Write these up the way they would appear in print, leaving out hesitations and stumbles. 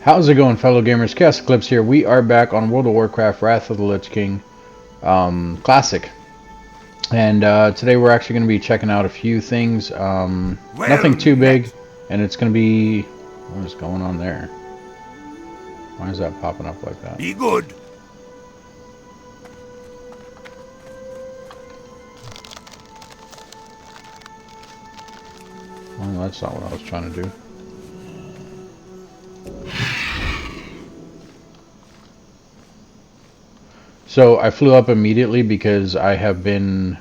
How's it going, fellow gamers? ChaosEclipse here. We are back on World of Warcraft Wrath of the Lich King Classic. And today we're actually going to be checking out a few things. Nothing too big. And it's going to be... What is going on there? Why is that popping up like that? Be good. Well, that's not what I was trying to do. So I flew up immediately because I have been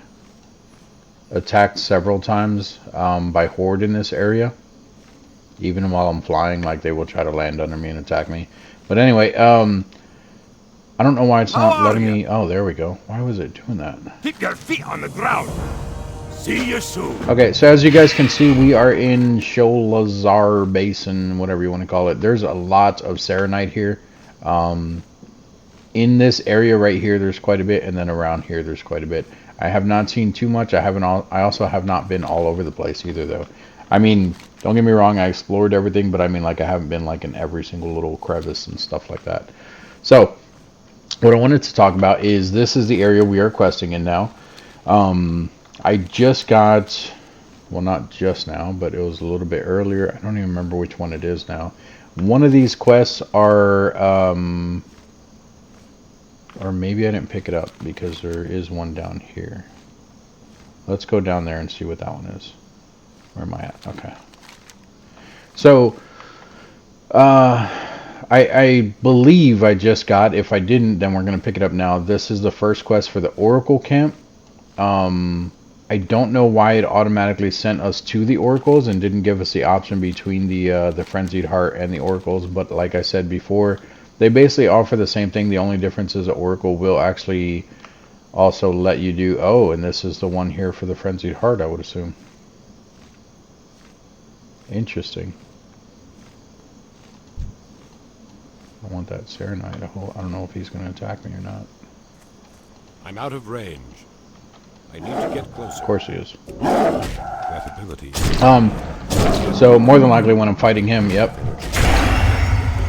attacked several times by Horde in this area. Even while I'm flying, like they will try to land under me and attack me. But anyway, I don't know why it's not letting me... Oh, there we go. Why was it doing that? Keep your feet on the ground. See you soon. Okay, so as you guys can see, we are in Sholazar Basin, whatever you want to call it. There's a lot of Serenite here. In this area right here, there's quite a bit, and then around here, there's quite a bit. I have not seen too much. I also have not been all over the place either, though. I mean, don't get me wrong, I explored everything, but I mean, like, I haven't been like in every single little crevice and stuff like that. So, what I wanted to talk about is this is the area we are questing in now. I just got, well, not just now, but it was a little bit earlier. I don't even remember which one it is now. One of these quests are, or maybe I didn't pick it up because there is one down here. Let's go down there and see what that one is. Where am I at? Okay. So, I believe I just got, if I didn't, then we're going to pick it up now. This is the first quest for the Oracle Camp. I don't know why it automatically sent us to the Oracles and didn't give us the option between the Frenzied Heart and the Oracles, but like I said before, they basically offer the same thing. The only difference is the Oracle will actually also let you do... Oh, and this is the one here for the Frenzied Heart, I would assume. Interesting. I want that Serenite. I don't know if he's going to attack me or not. I'm out of range. I need to get closer. Of course he is. That ability. So more than likely when I'm fighting him, yep.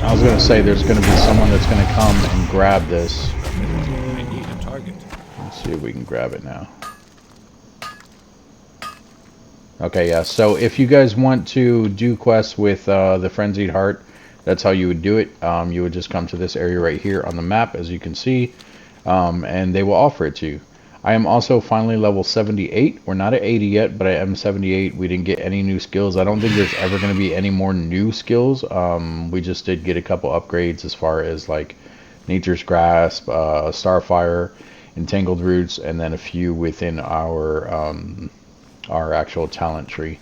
I was going to say there's going to be someone that's going to come and grab this. I need a target. Let's see if we can grab it now. Okay, yeah, so if you guys want to do quests with the Frenzied Heart, that's how you would do it. You would just come to this area right here on the map, as you can see, and they will offer it to you. I am also finally level 78. We're not at 80 yet, but I am 78. We didn't get any new skills. I don't think there's ever going to be any more new skills. We just did get a couple upgrades as far as like Nature's Grasp, Starfire, Entangled Roots, and then a few within our actual talent tree.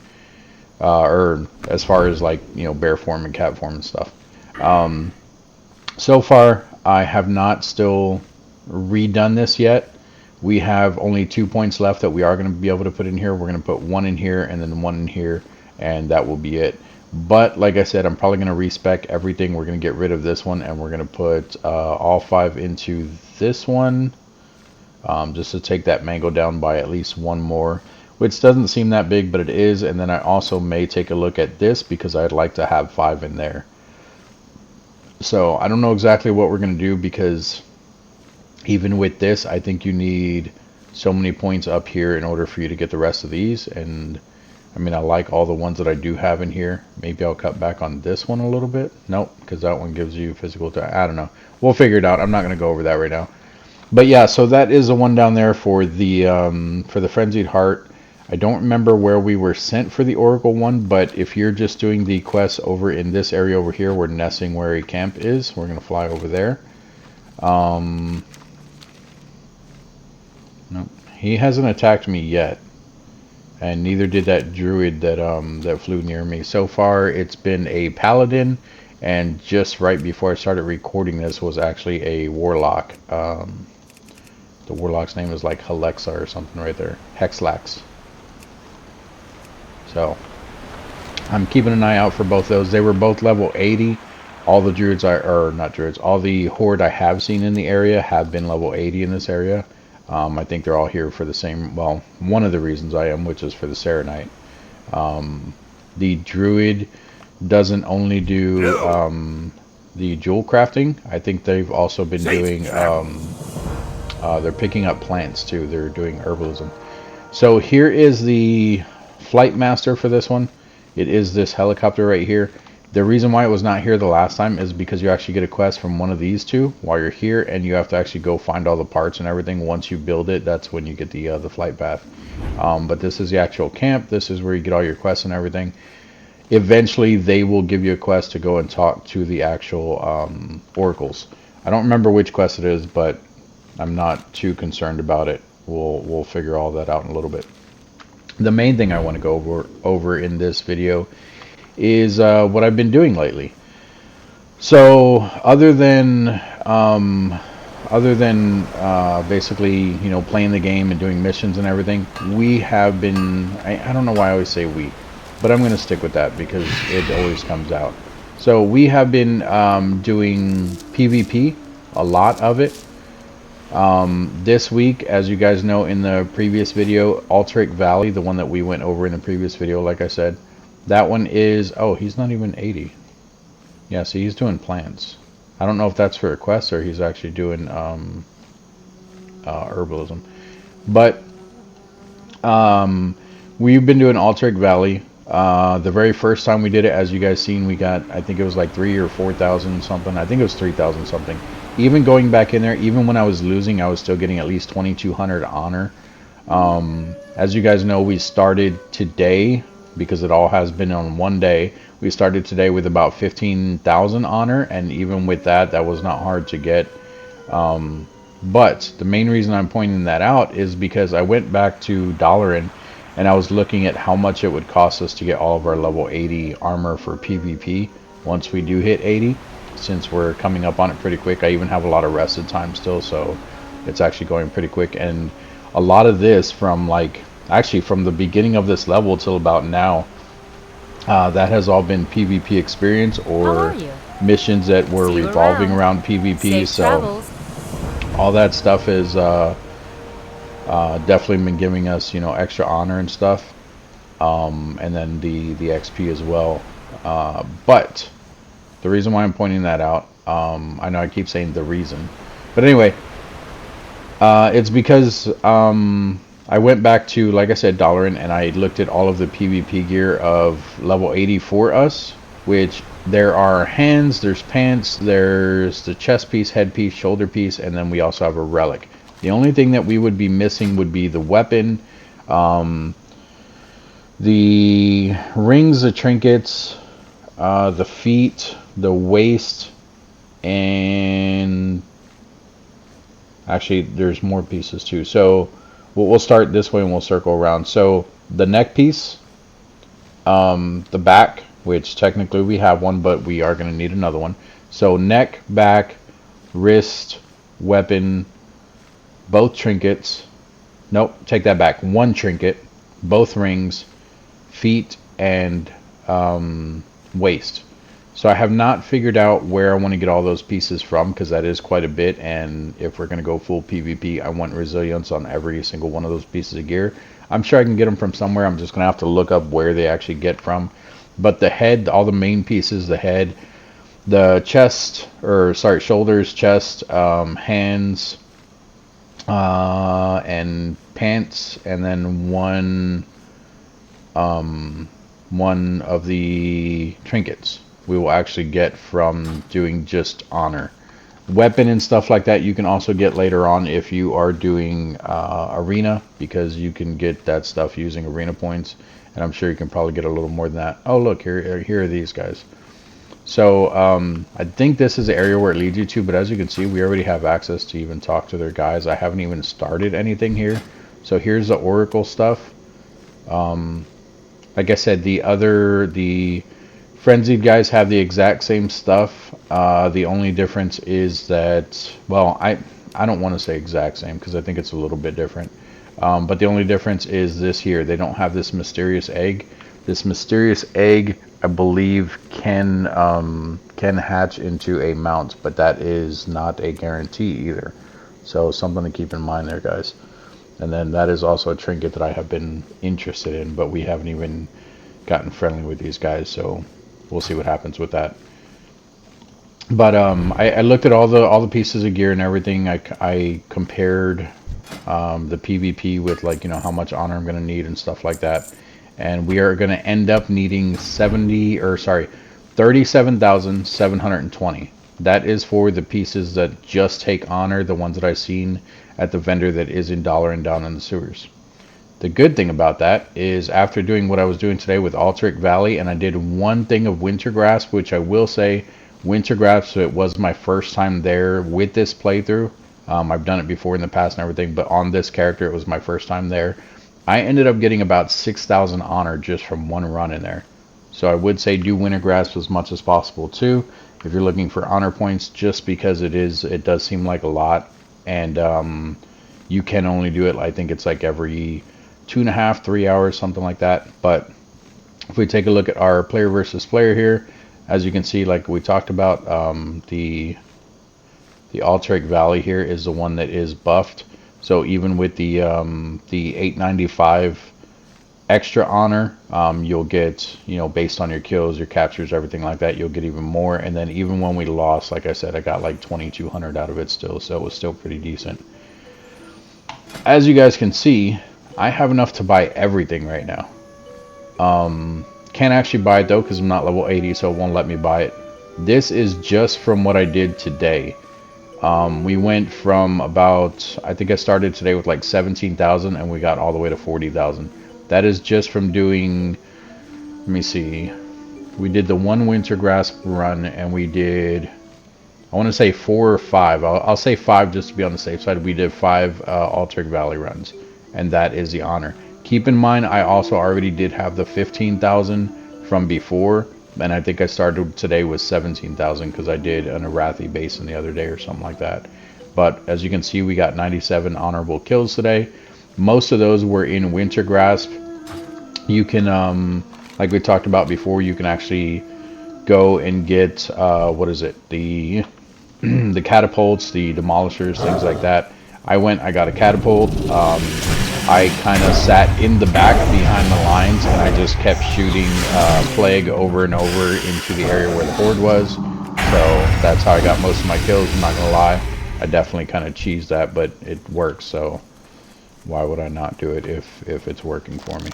Or as far as like, you know, bear form and cat form and stuff. So far, I have not still redone this yet. We have only 2 points left that we are going to be able to put in here. We're going to put one in here and then one in here, and that will be it. But like I said, I'm probably going to respec everything. We're going to get rid of this one, and we're going to put all 5 into this one, just to take that mango down by at least one more, which doesn't seem that big, but it is. And then I also may take a look at this because I'd like to have 5 in there. So I don't know exactly what we're going to do, because even with this, I think you need so many points up here in order for you to get the rest of these. And I mean, I like all the ones that I do have in here. Maybe I'll cut back on this one a little bit. Nope, because that one gives you physical attack. I don't know. We'll figure it out. I'm not going to go over that right now. But yeah, so that is the one down there for the Frenzied Heart. I don't remember where we were sent for the Oracle one, but if you're just doing the quest over in this area over here where Nessingwary Camp is, we're going to fly over there. Nope. He hasn't attacked me yet, and neither did that druid that flew near me. So far, it's been a paladin, and just right before I started recording this was actually a warlock. The warlock's name is like Halexa or something right there. Hexlax. So I'm keeping an eye out for both those. They were both level 80. All the druids or not druids, all the horde I have seen in the area have been level 80 in this area. I think they're all here for the same, well, one of the reasons I am, which is for the Serenite. The druid doesn't only do the jewel crafting. I think they've also been Safe doing, travels. they're picking up plants too. They're doing herbalism. So here is the flight master for this one. It is this helicopter right here. The reason why it was not here the last time is because you actually get a quest from one of these two while you're here, and you have to actually go find all the parts and everything. Once you build it, that's when you get the flight path. But this is the actual camp. This is where you get all your quests and everything. Eventually, they will give you a quest to go and talk to the actual oracles. I don't remember which quest it is, but I'm not too concerned about it. We'll figure all that out in a little bit. The main thing I want to go over in this video is what I've been doing lately. So basically, you know, playing the game and doing missions and everything, we have been, I don't know why I always say we, but I'm going to stick with that because it always comes out. So we have been doing PvP, a lot of it. This week, as you guys know in the previous video, Altaric Valley, the one that we went over in the previous video, like I said, that one is, oh, he's not even 80. Yeah, see, he's doing plants. I don't know if that's for a quest or he's actually doing herbalism. But we've been doing Altaric Valley. The very first time we did it, as you guys seen, we got, I think it was like 3,000 or 4,000 something. I think it was 3,000 something. Even going back in there, even when I was losing, I was still getting at least 2,200 honor. As you guys know, we started today, because it all has been on one day. We started today with about 15,000 honor, and even with that, that was not hard to get. But the main reason I'm pointing that out is because I went back to Dollarin, and I was looking at how much it would cost us to get all of our level 80 armor for PvP once we do hit 80. Since we're coming up on it pretty quick, I even have a lot of rested time still, so it's actually going pretty quick. And a lot of this from like, actually from the beginning of this level till about now, that has all been PvP experience or missions that were revolving around PvP. Safe so travels. all that stuff is definitely been giving us, you know, extra honor and stuff, and then the XP as well. But the reason why I'm pointing that out, I know I keep saying the reason, but anyway, it's because I went back to, like I said, Dollarin, and I looked at all of the PvP gear of level 80 for us, which there are hands, there's pants, there's the chest piece, head piece, shoulder piece, and then we also have a relic. The only thing that we would be missing would be the weapon, the rings, the trinkets, the feet, the waist, and actually there's more pieces too. So we'll start this way and we'll circle around. So the neck piece, the back, which technically we have one, but we are going to need another one. So neck, back, wrist, weapon, both trinkets. Nope, take that back. One trinket, both rings, feet, and waist. So I have not figured out where I want to get all those pieces from, because that is quite a bit, and if we're going to go full PvP, I want resilience on every single one of those pieces of gear. I'm sure I can get them from somewhere. I'm just going to have to look up where they actually get from. But the head, all the main pieces, the head, the chest, or sorry, shoulders, chest, hands, and pants, and then one of the trinkets we will actually get from doing just honor. Weapon and stuff like that you can also get later on if you are doing arena, because you can get that stuff using arena points, and I'm sure you can probably get a little more than that. Oh look, here are these guys. So I think this is the area where it leads you to, but as you can see, we already have access to even talk to their guys. I haven't even started anything here. So here's the Oracle stuff. Like I said, the Frenzied guys have the exact same stuff. The only difference is that, well, I don't want to say exact same, because I think it's a little bit different. But the only difference is this here. They don't have this mysterious egg. This mysterious egg, I believe, can hatch into a mount, but that is not a guarantee either. So something to keep in mind there, guys. And then that is also a trinket that I have been interested in, but we haven't even gotten friendly with these guys, so we'll see what happens with that. But I looked at all the pieces of gear and everything. I compared the PvP with, like, you know, how much honor I'm going to need and stuff like that. And we are going to end up needing 37,720. That is for the pieces that just take honor, the ones that I've seen at the vendor that is in dollar and down in the sewers. The good thing about that is, after doing what I was doing today with Altaric Valley, and I did one thing of Winter Grasp, which I will say, Winter Grasp, it was my first time there with this playthrough. I've done it before in the past and everything, but on this character, it was my first time there. I ended up getting about 6,000 honor just from one run in there. So I would say do Winter Grasp as much as possible too, if you're looking for honor points, just because it does seem like a lot, and you can only do it, I think it's like every 2.5, 3 hours, something like that. But if we take a look at our player versus player here, as you can see, like we talked about, the Altaric Valley here is the one that is buffed. So even with the 895 extra honor, you'll get, you know, based on your kills, your captures, everything like that, you'll get even more. And then even when we lost, like I said, I got like 2,200 out of it still, so it was still pretty decent. As you guys can see, I have enough to buy everything right now. Can't actually buy it though because I'm not level 80, so it won't let me buy it. This is just from what I did today. We went from about, I think I started today with like 17,000 and we got all the way to 40,000. That is just from doing, let me see, we did the one Winter Grasp run, and we did, I want to say 4 or 5. I'll say 5 just to be on the safe side. We did 5 Altaric Valley runs, and that is the honor. Keep in mind, I also already did have the 15,000 from before, and I think I started today with 17,000 because I did an Arathi Basin the other day or something like that. But as you can see, we got 97 honorable kills today. Most of those were in Winter Grasp. You can, like we talked about before, you can actually go and get, what is it, the the catapults, the demolishers, things like that. I got a catapult. I kind of sat in the back behind the lines, and I just kept shooting Plague over and over into the area where the horde was. So that's how I got most of my kills, I'm not gonna lie. I definitely kind of cheesed that, but it works, so why would I not do it if it's working for me?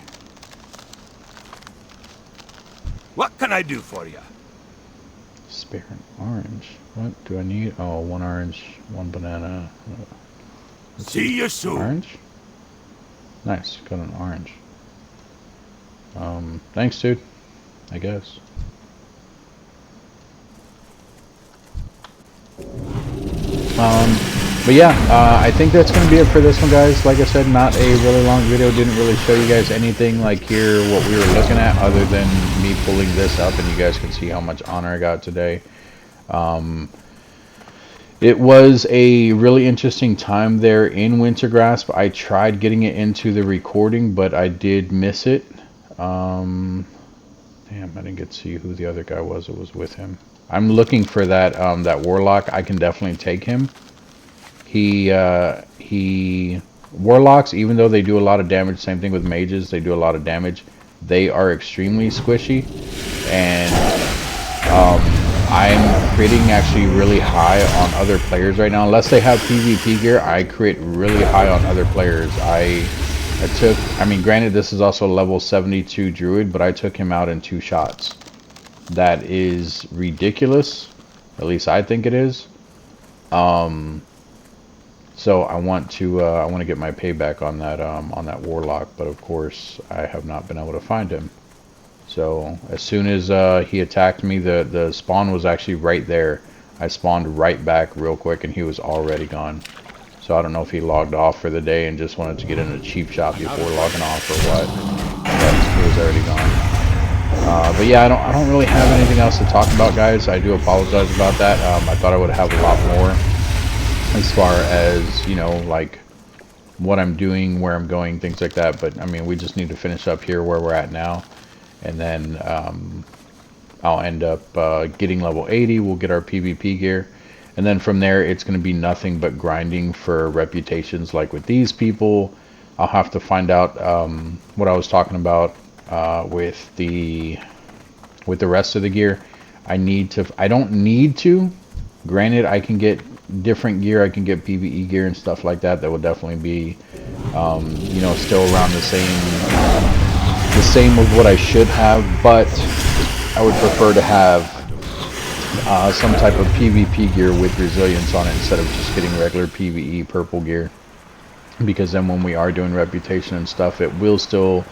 What can I do for you? Spare an orange. What do I need? Oh, 1 orange, 1 banana. See you soon. Orange? Nice, got an orange. Thanks, dude. I guess. But yeah, I think that's going to be it for this one, guys. Like I said, not a really long video. Didn't really show you guys anything like here, what we were looking at, other than me pulling this up, and you guys can see how much honor I got today. It was a really interesting time there in Winter Grasp. I tried getting it into the recording, but I did miss it. Damn, I didn't get to see who the other guy was that was with him. I'm looking for that that Warlock. I can definitely take him. Warlocks, even though they do a lot of damage, same thing with mages, they do a lot of damage. They are extremely squishy, and I'm critting actually really high on other players right now. Unless they have PvP gear, I crit really high on other players. I mean, granted, this is also level 72 Druid, but I took him out in 2 shots. That is ridiculous. At least I think it is. So I want to get my payback on that Warlock, but of course I have not been able to find him. So as soon as he attacked me, the spawn was actually right there. I spawned right back real quick, and he was already gone. So I don't know if he logged off for the day and just wanted to get in a cheap shot before logging off or what. But he was already gone. But yeah, I don't really have anything else to talk about, guys. I do apologize about that. I thought I would have a lot more as far as, you know, like what I'm doing, where I'm going, things like that. But I mean, we just need to finish up here where we're at now, and then I'll end up getting level 80. We'll get our PvP gear, and then from there it's going to be nothing but grinding for reputations. Like with these people, I'll have to find out what I was talking about with the rest of the gear. I don't need to, Granted, I can get different gear. I can get PvE gear and stuff like that. That will definitely be, you know, still around the same of what I should have. But I would prefer to have some type of PvP gear with resilience on it instead of just getting regular PvE purple gear. Because then when we are doing reputation and stuff, it will still,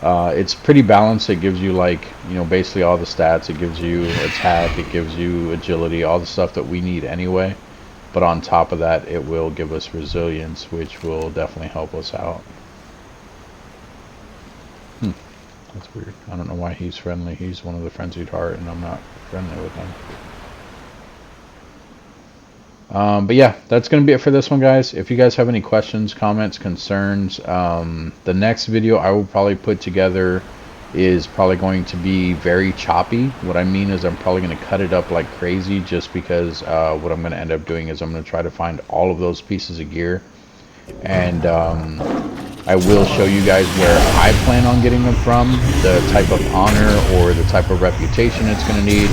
it's pretty balanced. It gives you, like, you know, basically all the stats. It gives you attack, it gives you agility, all the stuff that we need anyway. But on top of that, it will give us resilience, which will definitely help us out. That's weird. I don't know why he's friendly. He's one of the frenzied heart, and I'm not friendly with him. But yeah, that's going to be it for this one, guys. If you guys have any questions, comments, concerns, the next video I will probably put together is probably going to be very choppy. What I mean is I'm probably going to cut it up like crazy, just because what I'm going to end up doing is I'm going to try to find all of those pieces of gear. And I will show you guys where I plan on getting them from, the type of honor or the type of reputation it's going to need.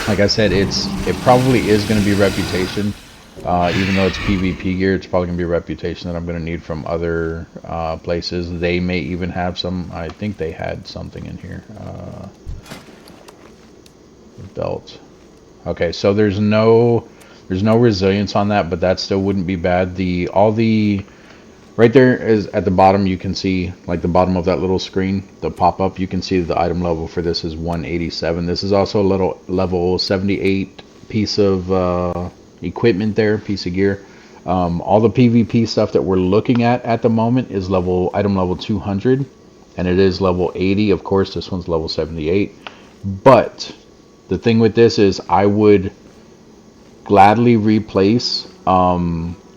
Like I said, it probably is going to be reputation. Even though it's PvP gear, it's probably going to be reputation that I'm going to need from other places. They may even have some. I think they had something in here. Belt. Okay, so there's no resilience on that, but that still wouldn't be bad. Right there is at the bottom, you can see, like, the bottom of that little screen, the pop-up, you can see the item level for this is 187. This is also a little level 78 piece of equipment there, piece of gear. All the PvP stuff that we're looking at the moment is item level 200, and it is level 80. Of course, this one's level 78. But the thing with this is I would gladly replace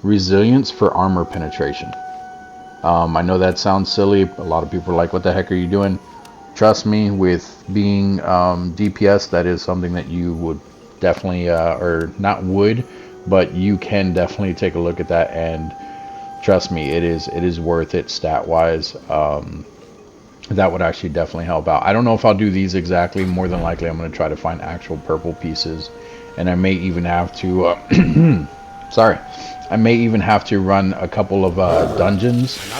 resilience for armor penetration. I know that sounds silly. A lot of people are like, what the heck are you doing? Trust me, with being DPS, that is something that you would definitely, or not would, but you can definitely take a look at that, and trust me, it is worth it stat-wise. That would actually definitely help out. I don't know if I'll do these exactly. More than likely, I'm going to try to find actual purple pieces, and I may even have to, sorry. I may even have to run a couple of dungeons. If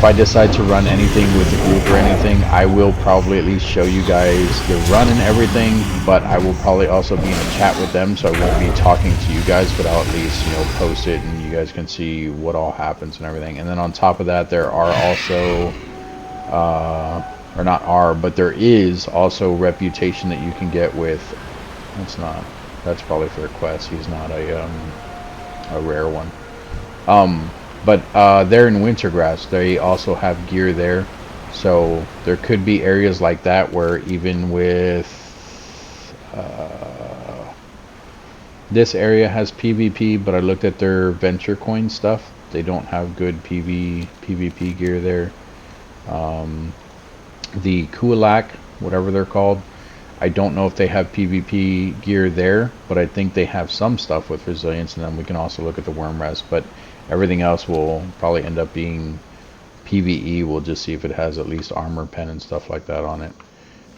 I decide to run anything with the group or anything, I will probably at least show you guys the run and everything, but I will probably also be in a chat with them, so I won't be talking to you guys, but I'll at least, you know, post it and you guys can see what all happens and everything. And then on top of that, there are also, or not are, but there is also reputation that you can get with, that's probably for a quest. He's not a rare one. But they're in Wintergrass. They also have gear there. So there could be areas like that where even with this area has PvP, but I looked at their venture coin stuff. They don't have good PvP gear there. The Kulak, whatever they're called, I don't know if they have PvP gear there, but I think they have some stuff with resilience, and then we can also look at the worm rest, but everything else will probably end up being PvE. We'll just see if it has at least armor pen and stuff like that on it.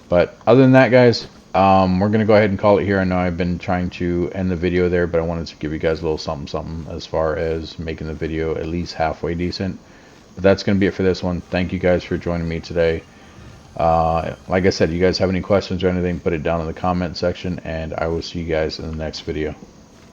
But other than that, guys, we're going to go ahead and call it here. I know I've been trying to end the video there, but I wanted to give you guys a little something as far as making the video at least halfway decent. But that's going to be it for this one. Thank you guys for joining me today. Like I said, you guys have any questions or anything, put it down in the comment section, and I will see you guys in the next video.